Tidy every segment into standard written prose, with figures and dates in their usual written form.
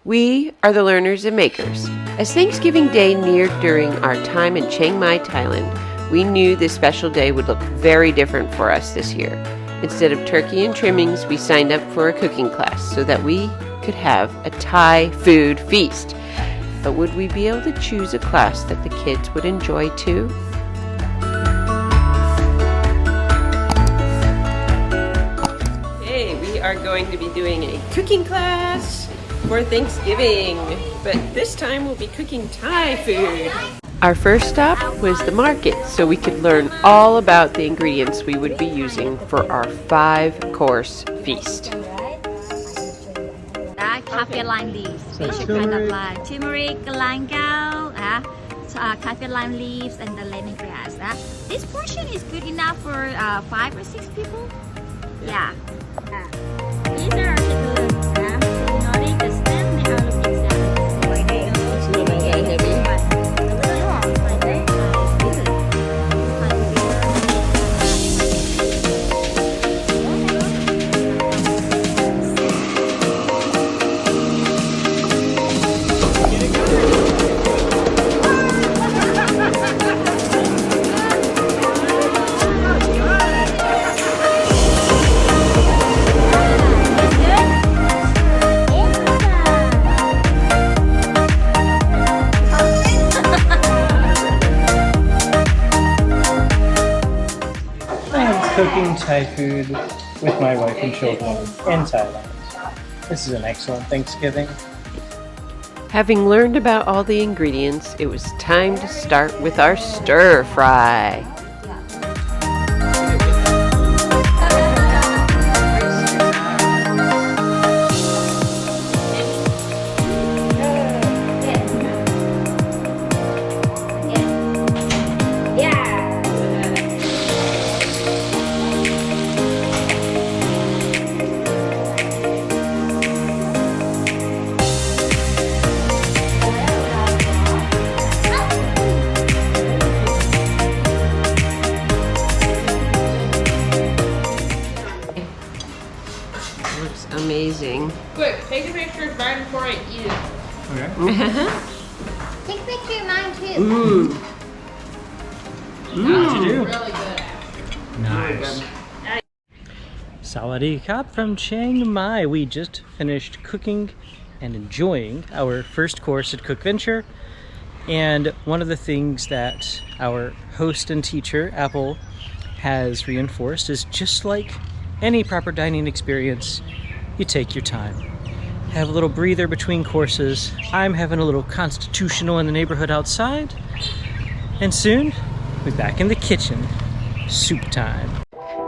We are the learners and makers. As Thanksgiving Day neared during our time in Chiang Mai, Thailand, we knew this special day would look very different for us this year. Instead of turkey and trimmings, we signed up for a cooking class so that we could have a Thai food feast. But would we be able to choose a class that the kids would enjoy too? Hey, we are going to be doing a cooking class for Thanksgiving, but this time we'll be cooking Thai food. Our first stop was the market, so we could learn all about the ingredients we would be using for our 5-course feast. Kaffir lime leaves, which are kind of like turmeric, galang gao, kaffir lime leaves, and the lemongrass. This portion is good enough for 5 or 6 people. Yeah. These are our nodding the stem, they are looking It's a little bit heavy. Cooking Thai food with my wife and children in Thailand. This is an excellent Thanksgiving. Having learned about all the ingredients, it was time to start with our stir fry. Looks amazing. Quick, take a picture right before I eat it. Okay. Take a picture of mine too. Mmm. How'd you do? Really good. Nice. Sawadee Kap from Chiang Mai. We just finished cooking and enjoying our first course at Cookventure. And one of the things that our host and teacher, Apple, has reinforced is just like any proper dining experience, you take your time. Have a little breather between courses. I'm having a little constitutional in the neighborhood outside. And soon, we'll be back in the kitchen. Soup time.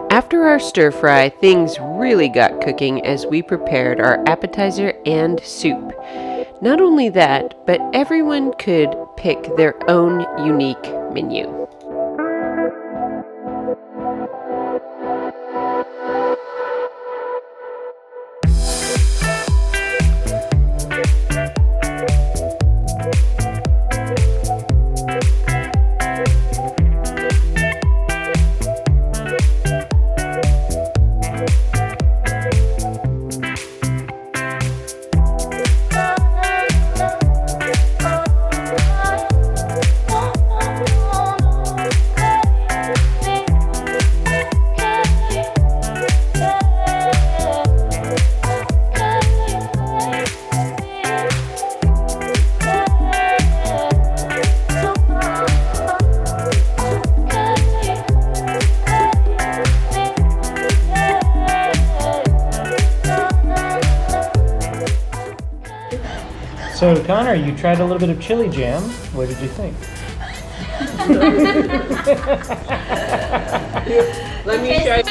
After our stir fry, things really got cooking as we prepared our appetizer and soup. Not only that, but everyone could pick their own unique menu. So Connor, you tried a little bit of chili jam. What did you think? Let me try.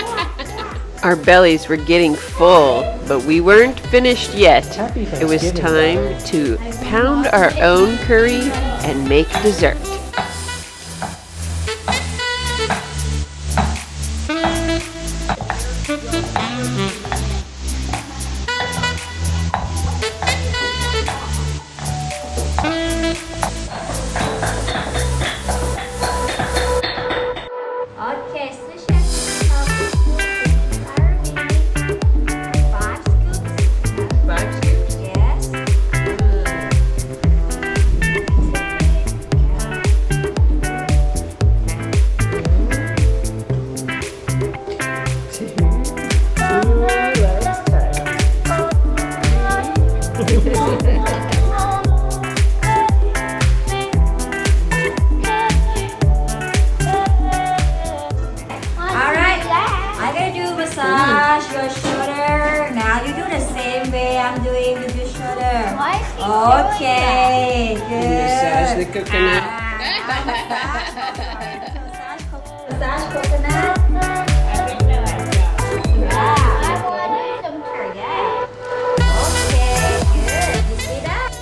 Our bellies were getting full, but we weren't finished yet. It was time to pound our own curry and make dessert. Alright, I'm gonna do massage your shoulder. Now you do the same way I'm doing with your shoulder. Okay, good. Massage the coconut. Massage coconut. Okay, good. You see that?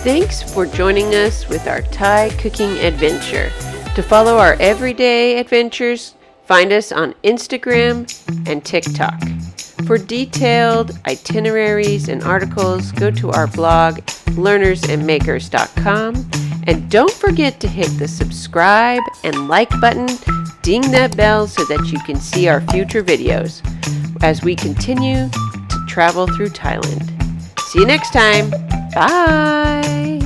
Thanks for joining us with our Thai cooking adventure. To follow our everyday adventures, find us on Instagram and TikTok. For detailed itineraries and articles, go to our blog, learnersandmakers.com. And don't forget to hit the subscribe and like button, ding that bell so that you can see our future videos as we continue to travel through Thailand. See you next time. Bye.